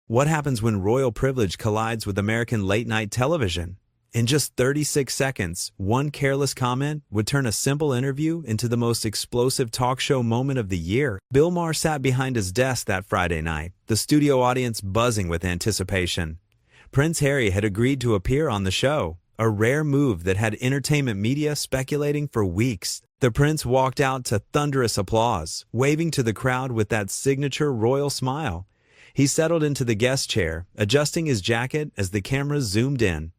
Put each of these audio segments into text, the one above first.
What happens when royal privilege collides with American late-night television? In just 36 seconds, one careless comment would turn a simple interview into the most explosive talk show moment of the year. Bill Maher sat behind his desk that Friday night, the studio audience buzzing with anticipation. Prince Harry had agreed to appear on the show, a rare move that had entertainment media speculating for weeks. The prince walked out to thunderous applause, waving to the crowd with that signature royal smile. He settled into the guest chair, adjusting his jacket as the cameras zoomed in.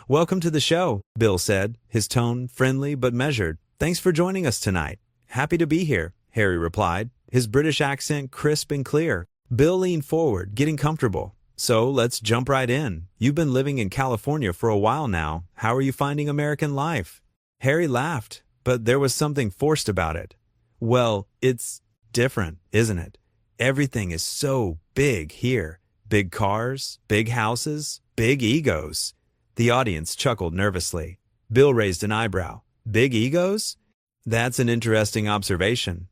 "Welcome to the show," Bill said, his tone friendly but measured. "Thanks for joining us tonight." "Happy to be here," Harry replied, his British accent crisp and clear. Bill leaned forward, getting comfortable. "So let's jump right in. You've been living in California for a while now. How are you finding American life?" Harry laughed, but there was something forced about it. "Well, it's different, isn't it? Everything is so big here. Big cars, big houses, big egos." The audience chuckled nervously. Bill raised an eyebrow. "Big egos? That's an interesting observation."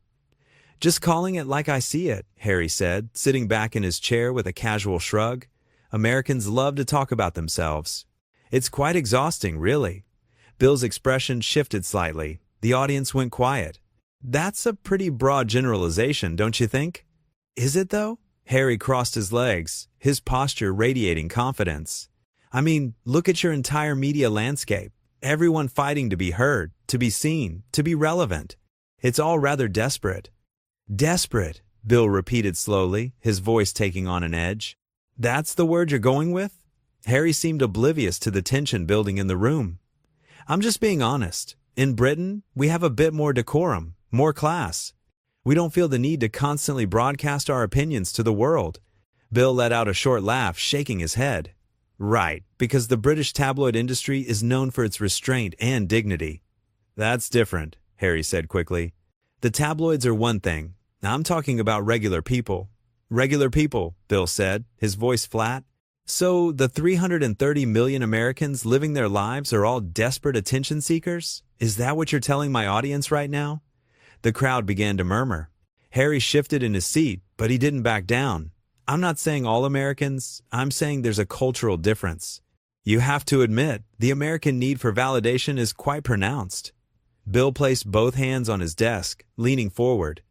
"Just calling it like I see it," Harry said, sitting back in his chair with a casual shrug. "Americans love to talk about themselves. It's quite exhausting, really." Bill's expression shifted slightly. The audience went quiet. "That's a pretty broad generalization, don't you think?" "Is it, though?" Harry crossed his legs, his posture radiating confidence. "I mean, look at your entire media landscape. Everyone fighting to be heard, to be seen, to be relevant. It's all rather desperate." "Desperate," Bill repeated slowly, his voice taking on an edge. "That's the word you're going with?" Harry seemed oblivious to the tension building in the room. "I'm just being honest. In Britain, we have a bit more decorum, more class. We don't feel the need to constantly broadcast our opinions to the world." Bill let out a short laugh, shaking his head. "Right, because the British tabloid industry is known for its restraint and dignity." "That's different," Harry said quickly. "The tabloids are one thing. I'm talking about regular people." "Regular people," Bill said, his voice flat. "So the 330 million Americans living their lives are all desperate attention seekers? Is that what you're telling my audience right now?" The crowd began to murmur. Harry shifted in his seat, but he didn't back down. "I'm not saying all Americans. I'm saying there's a cultural difference. You have to admit, the American need for validation is quite pronounced." Bill placed both hands on his desk, leaning forward.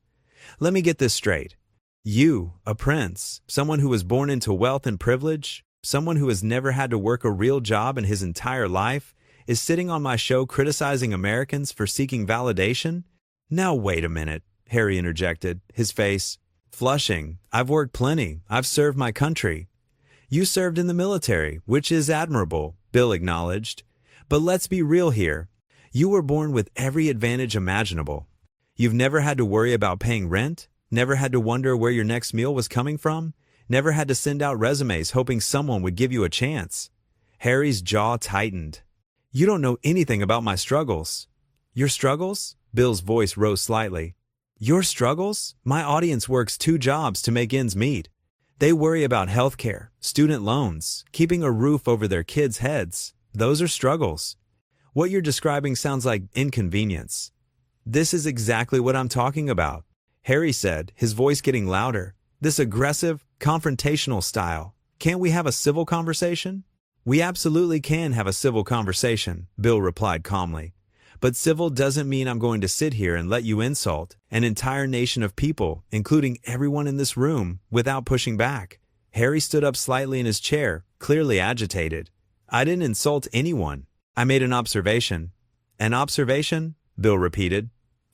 "Let me get this straight. You, a prince, someone who was born into wealth and privilege, someone who has never had to work a real job in his entire life, is sitting on my show criticizing Americans for seeking validation?" "Now wait a minute," Harry interjected, his face flushing. "I've worked plenty. I've served my country." "You served in the military, which is admirable," Bill acknowledged. "But let's be real here. You were born with every advantage imaginable. You've never had to worry about paying rent, never had to wonder where your next meal was coming from, never had to send out resumes hoping someone would give you a chance." Harry's jaw tightened. "You don't know anything about my struggles." "Your struggles?" Bill's voice rose slightly. "Your struggles? My audience works 2 jobs to make ends meet. They worry about health care, student loans, keeping a roof over their kids' heads. Those are struggles. What you're describing sounds like inconvenience." "This is exactly what I'm talking about," Harry said, his voice getting louder. "This aggressive, confrontational style. Can't we have a civil conversation?" "We absolutely can have a civil conversation," Bill replied calmly. "But civil doesn't mean I'm going to sit here and let you insult an entire nation of people, including everyone in this room, without pushing back." Harry stood up slightly in his chair, clearly agitated. "I didn't insult anyone. I made an observation." "An observation?" Bill repeated.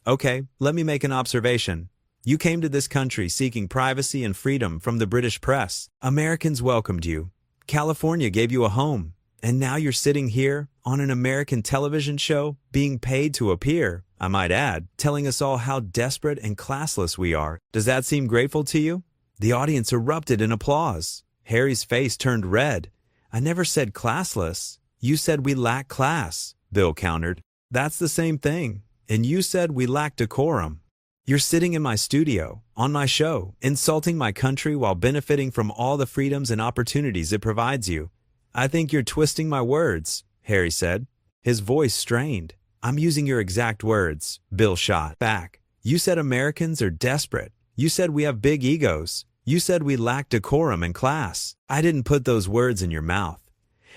"Okay, let me make an observation. You came to this country seeking privacy and freedom from the British press. Americans welcomed you. California gave you a home. And now you're sitting here on an American television show, being paid to appear, I might add, telling us all how desperate and classless we are. Does that seem grateful to you?" The audience erupted in applause. Harry's face turned red. "I never said classless. You said we lack class," Bill countered. "That's the same thing. And you said we lack decorum. You're sitting in my studio, on my show, insulting my country while benefiting from all the freedoms and opportunities it provides you." "I think you're twisting my words," Harry said. His voice strained. "I'm using your exact words," Bill shot back. "You said Americans are desperate. You said we have big egos. You said we lack decorum and class. I didn't put those words in your mouth.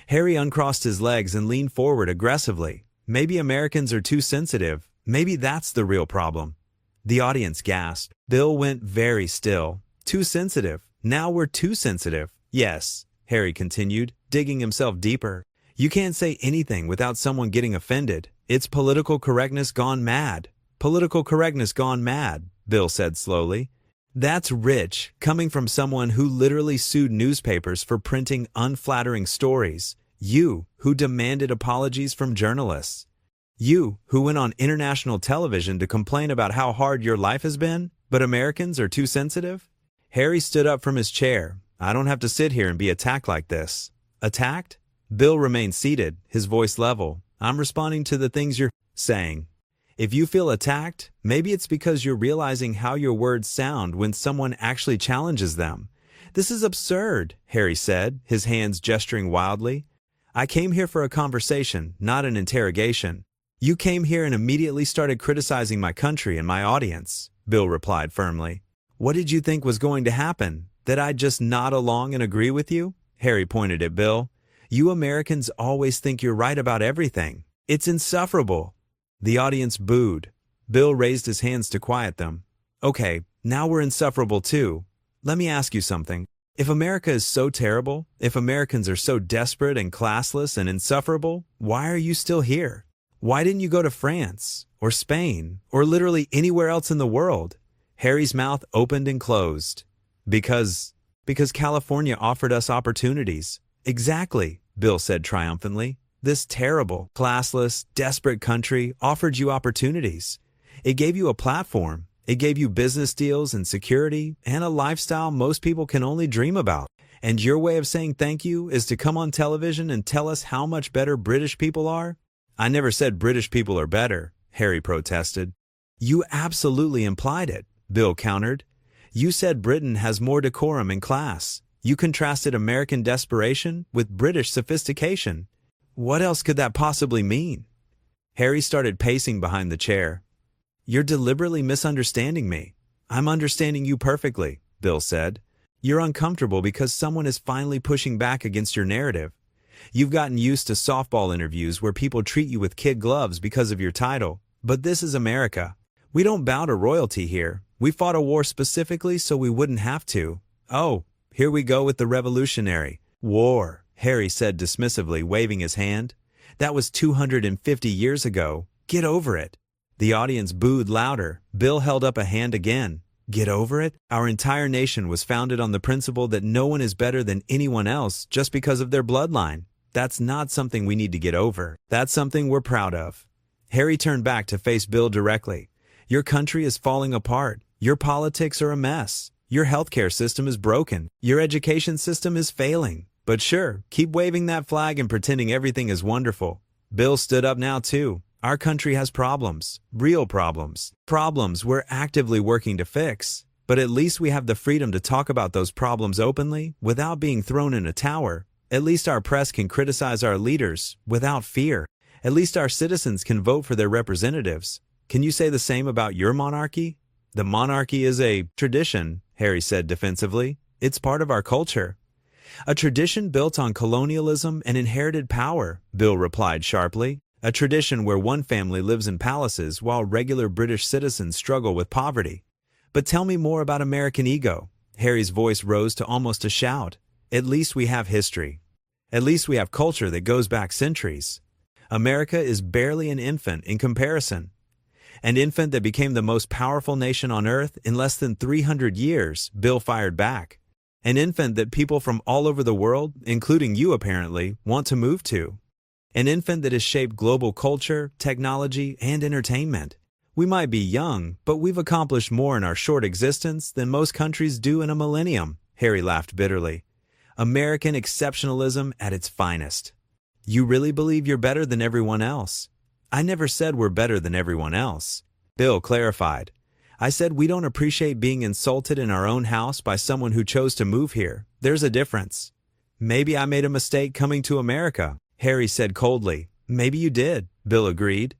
Harry uncrossed his legs and leaned forward aggressively. Maybe Americans are too sensitive. Maybe that's the real problem. The audience gasped. Bill went very still. Too sensitive. Now we're too sensitive. Yes, Harry continued, digging himself deeper. You can't say anything without someone getting offended. It's political correctness gone mad. Political correctness gone mad, Bill said slowly. That's rich, coming from someone who literally sued newspapers for printing unflattering stories. You, who demanded apologies from journalists. You, who went on international television to complain about how hard your life has been, but Americans are too sensitive? Harry stood up from his chair. I don't have to sit here and be attacked like this. Attacked? Bill remained seated, his voice level. I'm responding to the things you're saying. If you feel attacked, maybe it's because you're realizing how your words sound when someone actually challenges them. This is absurd, Harry said, his hands gesturing wildly. I came here for a conversation, not an interrogation. You came here and immediately started criticizing my country and my audience, Bill replied firmly. What did you think was going to happen? That I'd just nod along and agree with you? Harry pointed at Bill. You Americans always think you're right about everything. It's insufferable. The audience booed. Bill raised his hands to quiet them. Okay, now we're insufferable too. Let me ask you something. If America is so terrible, if Americans are so desperate and classless and insufferable, why are you still here? Why didn't you go to France, or Spain, or literally anywhere else in the world? Harry's mouth opened and closed. Because California offered us opportunities. Exactly, Bill said triumphantly. This terrible, classless, desperate country offered you opportunities. It gave you a platform. It gave you business deals and security and a lifestyle most people can only dream about. And your way of saying thank you is to come on television and tell us how much better British people are? I never said British people are better, Harry protested. You absolutely implied it, Bill countered. You said Britain has more decorum and class. You contrasted American desperation with British sophistication. What else could that possibly mean? Harry started pacing behind the chair. You're deliberately misunderstanding me. I'm understanding you perfectly, Bill said. You're uncomfortable because someone is finally pushing back against your narrative. You've gotten used to softball interviews where people treat you with kid gloves because of your title. But this is America. We don't bow to royalty here. We fought a war specifically so we wouldn't have to. Oh, here we go with the Revolutionary War, Harry said dismissively, waving his hand. That was 250 years ago. Get over it. The audience booed louder. Bill held up a hand again. Get over it? Our entire nation was founded on the principle that no one is better than anyone else just because of their bloodline. That's not something we need to get over. That's something we're proud of. Harry turned back to face Bill directly. Your country is falling apart. Your politics are a mess. Your healthcare system is broken. Your education system is failing. But sure, keep waving that flag and pretending everything is wonderful. Bill stood up now too. Our country has problems. Real problems. Problems we're actively working to fix. But at least we have the freedom to talk about those problems openly without being thrown in a tower. At least our press can criticize our leaders without fear. At least our citizens can vote for their representatives. Can you say the same about your monarchy? The monarchy is a tradition, Harry said defensively. It's part of our culture. A tradition built on colonialism and inherited power, Bill replied sharply. A tradition where one family lives in palaces while regular British citizens struggle with poverty. But tell me more about American ego. Harry's voice rose to almost a shout. At least we have history. At least we have culture that goes back centuries. America is barely an infant in comparison. An infant that became the most powerful nation on earth in less than 300 years, Bill fired back. An infant that people from all over the world, including you apparently, want to move to. An infant that has shaped global culture, technology, and entertainment. We might be young, but we've accomplished more in our short existence than most countries do in a millennium, Harry laughed bitterly. American exceptionalism at its finest. You really believe you're better than everyone else? I never said we're better than everyone else. Bill clarified. I said we don't appreciate being insulted in our own house by someone who chose to move here. There's a difference. Maybe I made a mistake coming to America, Harry said coldly. Maybe you did, Bill agreed.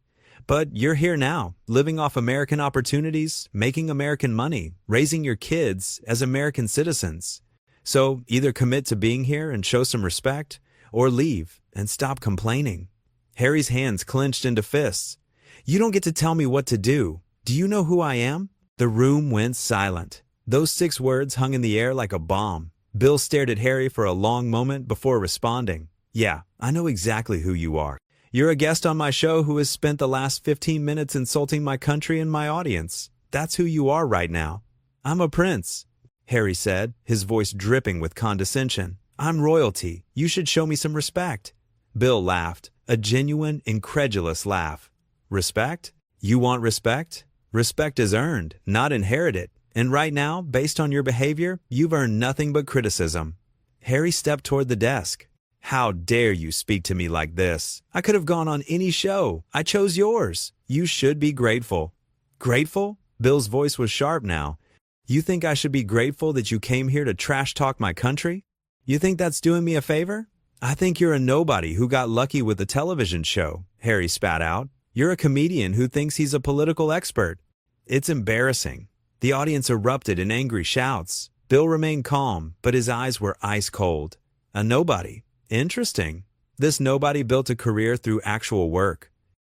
But you're here now, living off American opportunities, making American money, raising your kids as American citizens. So either commit to being here and show some respect, or leave and stop complaining. Harry's hands clenched into fists. You don't get to tell me what to do. Do you know who I am? The room went silent. Those 6 words hung in the air like a bomb. Bill stared at Harry for a long moment before responding. Yeah, I know exactly who you are. You're a guest on my show who has spent the last 15 minutes insulting my country and my audience. That's who you are right now. I'm a prince, Harry said, his voice dripping with condescension. I'm royalty. You should show me some respect. Bill laughed, a genuine, incredulous laugh. Respect? You want respect? Respect is earned, not inherited. And right now, based on your behavior, you've earned nothing but criticism. Harry stepped toward the desk. How dare you speak to me like this? I could have gone on any show. I chose yours. You should be grateful. Grateful? Bill's voice was sharp now. You think I should be grateful that you came here to trash talk my country? You think that's doing me a favor? I think you're a nobody who got lucky with a television show, Harry spat out. You're a comedian who thinks he's a political expert. It's embarrassing. The audience erupted in angry shouts. Bill remained calm, but his eyes were ice cold. A nobody. Interesting. This nobody built a career through actual work.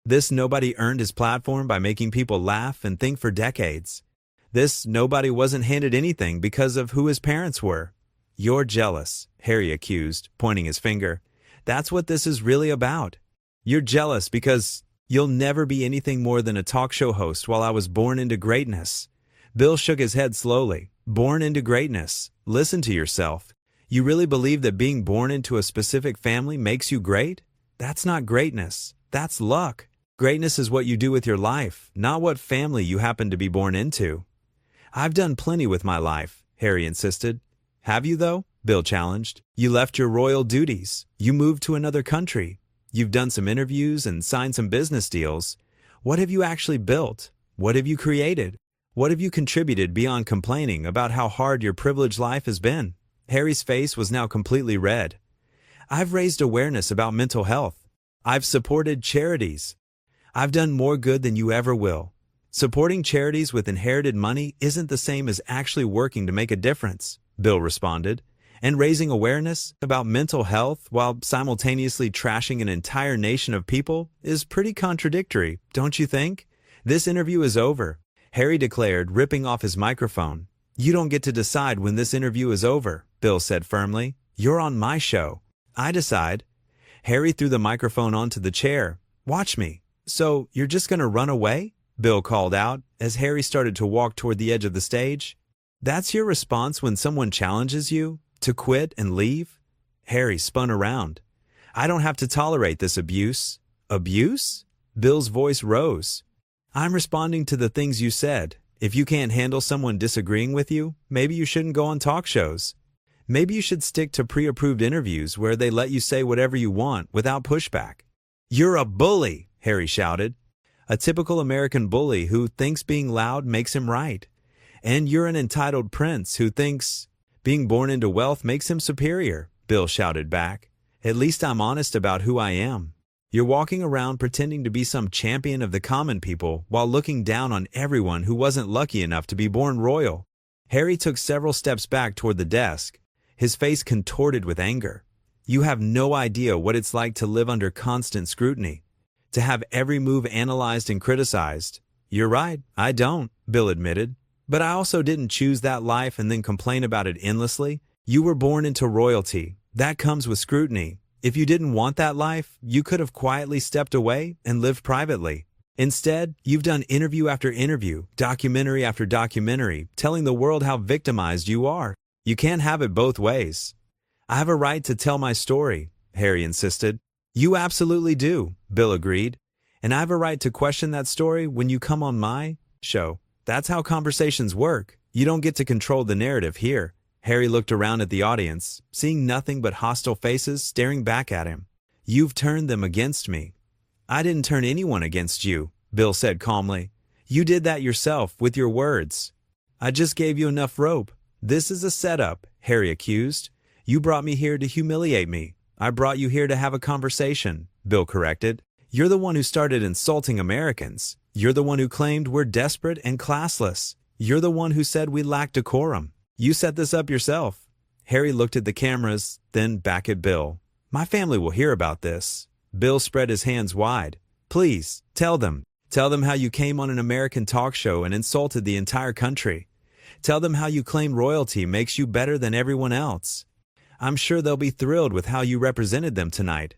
This nobody earned his platform by making people laugh and think for decades. This nobody wasn't handed anything because of who his parents were. You're jealous, Harry accused, pointing his finger. That's what this is really about. You're jealous because you'll never be anything more than a talk show host while I was born into greatness. Bill shook his head slowly. Born into greatness. Listen to yourself. You really believe that being born into a specific family makes you great? That's not greatness. That's luck. Greatness is what you do with your life, not what family you happen to be born into. I've done plenty with my life, Harry insisted. Have you, though? Bill challenged. You left your royal duties. You moved to another country. You've done some interviews and signed some business deals. What have you actually built? What have you created? What have you contributed beyond complaining about how hard your privileged life has been? Harry's face was now completely red. I've raised awareness about mental health. I've supported charities. I've done more good than you ever will. Supporting charities with inherited money isn't the same as actually working to make a difference, Bill responded. And raising awareness about mental health while simultaneously trashing an entire nation of people is pretty contradictory, don't you think? This interview is over, Harry declared, ripping off his microphone. You don't get to decide when this interview is over, Bill said firmly. You're on my show. I decide. Harry threw the microphone onto the chair. Watch me. So, you're just going to run away? Bill called out as Harry started to walk toward the edge of the stage. That's your response when someone challenges you? To quit and leave? Harry spun around. I don't have to tolerate this abuse. Abuse? Bill's voice rose. I'm responding to the things you said. If you can't handle someone disagreeing with you, maybe you shouldn't go on talk shows. Maybe you should stick to pre-approved interviews where they let you say whatever you want without pushback. You're a bully, Harry shouted. A typical American bully who thinks being loud makes him right. And you're an entitled prince who thinks being born into wealth makes him superior, Bill shouted back. At least I'm honest about who I am. You're walking around pretending to be some champion of the common people while looking down on everyone who wasn't lucky enough to be born royal. Harry took several steps back toward the desk, his face contorted with anger. You have no idea what it's like to live under constant scrutiny, to have every move analyzed and criticized. You're right, I don't, Bill admitted. But I also didn't choose that life and then complain about it endlessly. You were born into royalty. That comes with scrutiny. If you didn't want that life, you could have quietly stepped away and lived privately. Instead, you've done interview after interview, documentary after documentary, telling the world how victimized you are. You can't have it both ways. I have a right to tell my story, Harry insisted. You absolutely do, Bill agreed. And I have a right to question that story when you come on my show. That's how conversations work. You don't get to control the narrative here. Harry looked around at the audience, seeing nothing but hostile faces staring back at him. You've turned them against me. I didn't turn anyone against you, Bill said calmly. You did that yourself with your words. I just gave you enough rope. This is a setup, Harry accused. You brought me here to humiliate me. I brought you here to have a conversation, Bill corrected. You're the one who started insulting Americans. You're the one who claimed we're desperate and classless. You're the one who said we lack decorum. You set this up yourself." Harry looked at the cameras, then back at Bill. "My family will hear about this." Bill spread his hands wide. "Please, tell them. Tell them how you came on an American talk show and insulted the entire country. Tell them how you claim royalty makes you better than everyone else. I'm sure they'll be thrilled with how you represented them tonight."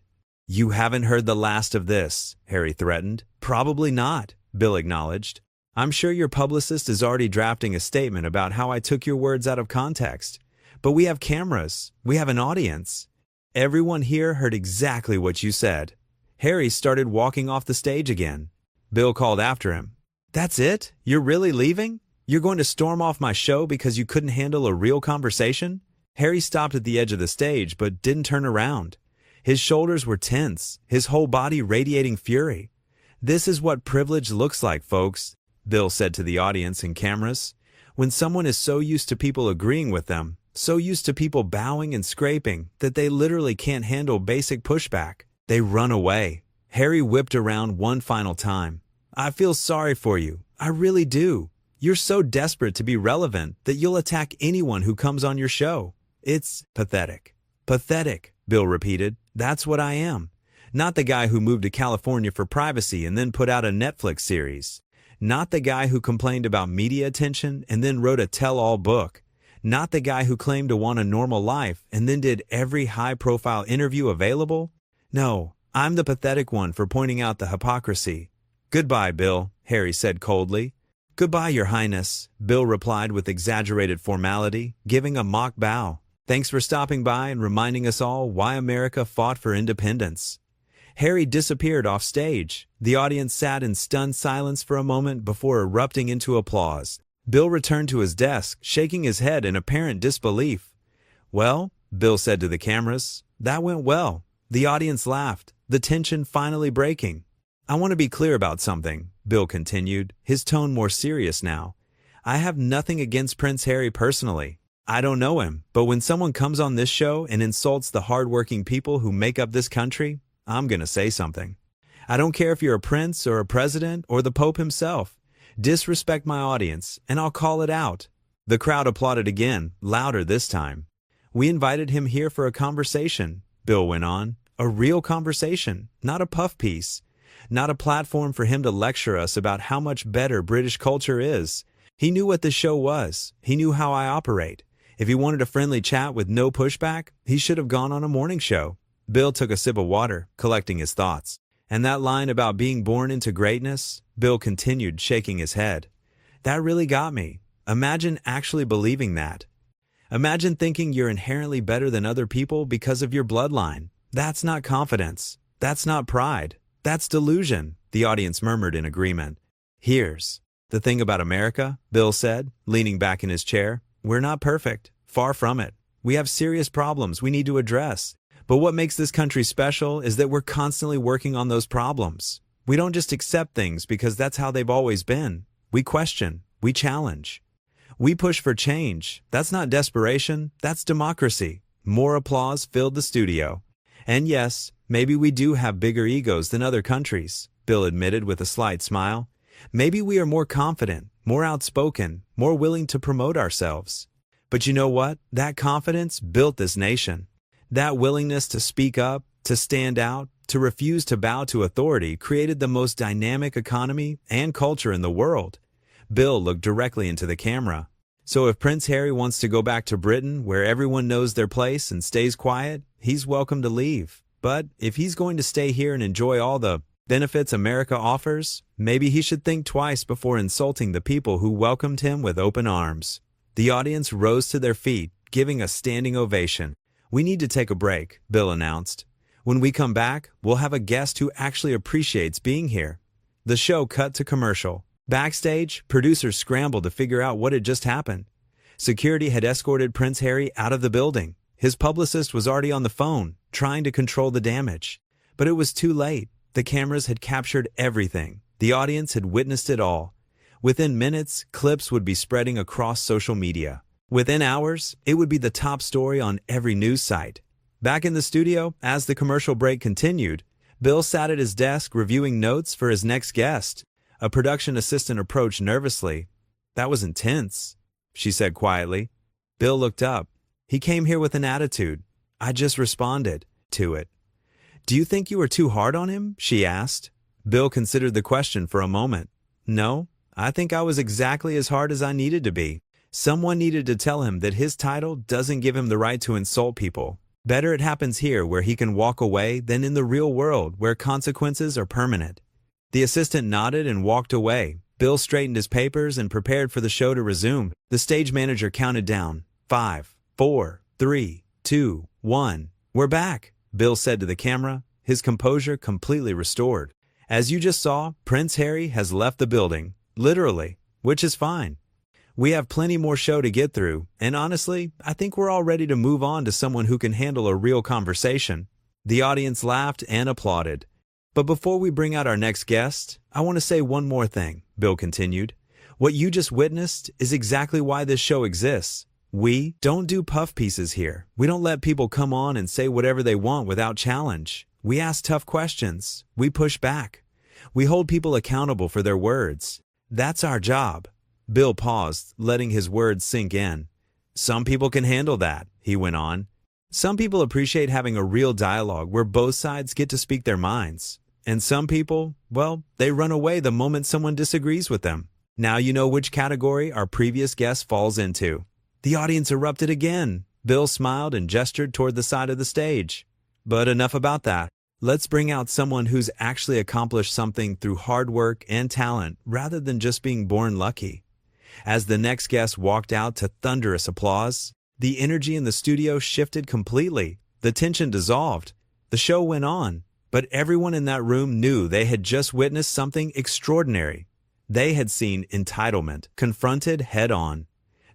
"You haven't heard the last of this," Harry threatened. "Probably not," Bill acknowledged. "I'm sure your publicist is already drafting a statement about how I took your words out of context. But we have cameras. We have an audience. Everyone here heard exactly what you said." Harry started walking off the stage again. Bill called after him. "That's it? You're really leaving? You're going to storm off my show because you couldn't handle a real conversation?" Harry stopped at the edge of the stage but didn't turn around. His shoulders were tense, his whole body radiating fury. "This is what privilege looks like, folks," Bill said to the audience and cameras. "When someone is so used to people agreeing with them, so used to people bowing and scraping, that they literally can't handle basic pushback, they run away." Harry whipped around one final time. "I feel sorry for you. I really do. You're so desperate to be relevant that you'll attack anyone who comes on your show. It's pathetic." "Pathetic," Bill repeated. "That's what I am. Not the guy who moved to California for privacy and then put out a Netflix series. Not the guy who complained about media attention and then wrote a tell-all book. Not the guy who claimed to want a normal life and then did every high-profile interview available. No, I'm the pathetic one for pointing out the hypocrisy." "Goodbye, Bill," Harry said coldly. "Goodbye, Your Highness," Bill replied with exaggerated formality, giving a mock bow. "Thanks for stopping by and reminding us all why America fought for independence." Harry disappeared off stage. The audience sat in stunned silence for a moment before erupting into applause. Bill returned to his desk, shaking his head in apparent disbelief. "Well," Bill said to the cameras, "that went well." The audience laughed, the tension finally breaking. "I want to be clear about something," Bill continued, his tone more serious now. "I have nothing against Prince Harry personally. I don't know him, but when someone comes on this show and insults the hardworking people who make up this country, I'm going to say something. I don't care if you're a prince or a president or the Pope himself. Disrespect my audience, and I'll call it out." The crowd applauded again, louder this time. "We invited him here for a conversation," Bill went on. "A real conversation, not a puff piece. Not a platform for him to lecture us about how much better British culture is. He knew what the show was. He knew how I operate. If he wanted a friendly chat with no pushback, he should have gone on a morning show." Bill took a sip of water, collecting his thoughts. "And that line about being born into greatness," Bill continued, shaking his head. "That really got me. Imagine actually believing that. Imagine thinking you're inherently better than other people because of your bloodline. That's not confidence. That's not pride. That's delusion," the audience murmured in agreement. "Here's the thing about America," Bill said, leaning back in his chair. "We're not perfect. Far from it. We have serious problems we need to address. But what makes this country special is that we're constantly working on those problems. We don't just accept things because that's how they've always been. We question. We challenge. We push for change. That's not desperation. That's democracy." More applause filled the studio. "And yes, maybe we do have bigger egos than other countries," Bill admitted with a slight smile. "Maybe we are more confident, more outspoken, more willing to promote ourselves. But you know what? That confidence built this nation. That willingness to speak up, to stand out, to refuse to bow to authority created the most dynamic economy and culture in the world." Bill looked directly into the camera. "So if Prince Harry wants to go back to Britain where everyone knows their place and stays quiet, he's welcome to leave. But if he's going to stay here and enjoy all the benefits America offers, maybe he should think twice before insulting the people who welcomed him with open arms." The audience rose to their feet, giving a standing ovation. "We need to take a break," Bill announced. "When we come back, we'll have a guest who actually appreciates being here." The show cut to commercial. Backstage, producers scrambled to figure out what had just happened. Security had escorted Prince Harry out of the building. His publicist was already on the phone, trying to control the damage. But it was too late. The cameras had captured everything. The audience had witnessed it all. Within minutes, clips would be spreading across social media. Within hours, it would be the top story on every news site. Back in the studio, as the commercial break continued, Bill sat at his desk reviewing notes for his next guest. A production assistant approached nervously. "That was intense," she said quietly. Bill looked up. He came here with an attitude. "I just responded to it." "Do you think you were too hard on him?" she asked. Bill considered the question for a moment. "No, I think I was exactly as hard as I needed to be. Someone needed to tell him that his title doesn't give him the right to insult people. Better it happens here where he can walk away than in the real world where consequences are permanent." The assistant nodded and walked away. Bill straightened his papers and prepared for the show to resume. The stage manager counted down. 5, 4, 3, 2, 1. "We're back," Bill said to the camera, his composure completely restored. "As you just saw, Prince Harry has left the building, literally, which is fine. We have plenty more show to get through, and honestly, I think we're all ready to move on to someone who can handle a real conversation." The audience laughed and applauded. "But before we bring out our next guest, I want to say one more thing," Bill continued. "What you just witnessed is exactly why this show exists. We don't do puff pieces here. We don't let people come on and say whatever they want without challenge. We ask tough questions. We push back. We hold people accountable for their words. That's our job." Bill paused, letting his words sink in. "Some people can handle that," he went on. "Some people appreciate having a real dialogue where both sides get to speak their minds. And some people, well, they run away the moment someone disagrees with them. Now you know which category our previous guest falls into." The audience erupted again. Bill smiled and gestured toward the side of the stage. "But enough about that. Let's bring out someone who's actually accomplished something through hard work and talent rather than just being born lucky." As the next guest walked out to thunderous applause, the energy in the studio shifted completely. The tension dissolved. The show went on, but everyone in that room knew they had just witnessed something extraordinary. They had seen entitlement confronted head-on.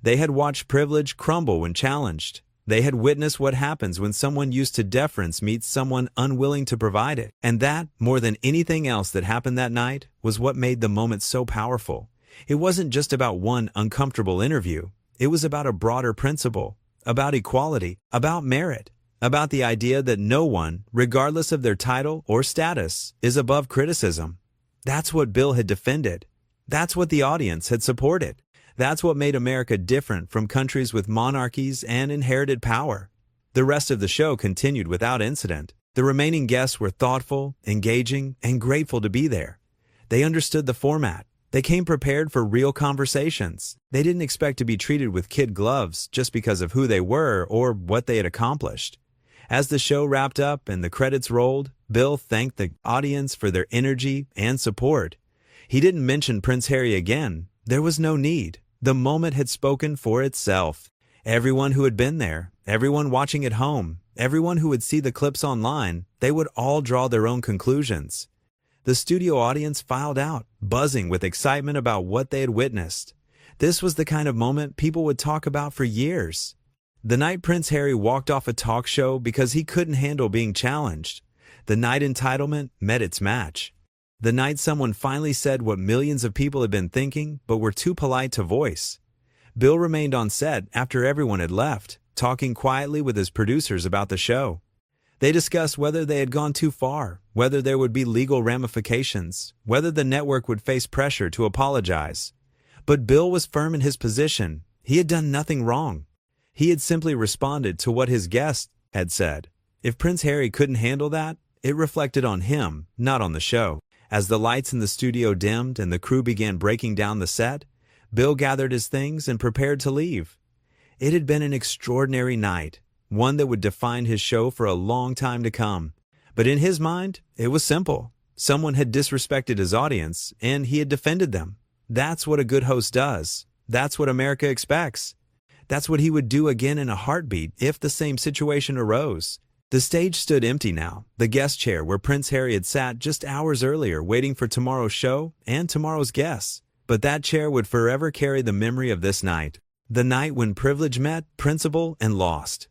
They had watched privilege crumble when challenged. They had witnessed what happens when someone used to deference meets someone unwilling to provide it. And that, more than anything else that happened that night, was what made the moment so powerful. It wasn't just about one uncomfortable interview. It was about a broader principle, about equality, about merit, about the idea that no one, regardless of their title or status, is above criticism. That's what Bill had defended. That's what the audience had supported. That's what made America different from countries with monarchies and inherited power. The rest of the show continued without incident. The remaining guests were thoughtful, engaging, and grateful to be there. They understood the format. They came prepared for real conversations. They didn't expect to be treated with kid gloves just because of who they were or what they had accomplished. As the show wrapped up and the credits rolled, Bill thanked the audience for their energy and support. He didn't mention Prince Harry again. There was no need. The moment had spoken for itself. Everyone who had been there, everyone watching at home, everyone who would see the clips online, they would all draw their own conclusions. The studio audience filed out, buzzing with excitement about what they had witnessed. This was the kind of moment people would talk about for years. The night Prince Harry walked off a talk show because he couldn't handle being challenged. The night entitlement met its match. The night someone finally said what millions of people had been thinking but were too polite to voice. Bill remained on set after everyone had left, talking quietly with his producers about the show. They discussed whether they had gone too far, whether there would be legal ramifications, whether the network would face pressure to apologize. But Bill was firm in his position. He had done nothing wrong. He had simply responded to what his guest had said. If Prince Harry couldn't handle that, it reflected on him, not on the show. As the lights in the studio dimmed and the crew began breaking down the set, Bill gathered his things and prepared to leave. It had been an extraordinary night, one that would define his show for a long time to come. But in his mind, it was simple. Someone had disrespected his audience, and he had defended them. That's what a good host does. That's what America expects. That's what he would do again in a heartbeat if the same situation arose. The stage stood empty now, the guest chair where Prince Harry had sat just hours earlier waiting for tomorrow's show and tomorrow's guests. But that chair would forever carry the memory of this night. The night when privilege met principle and lost.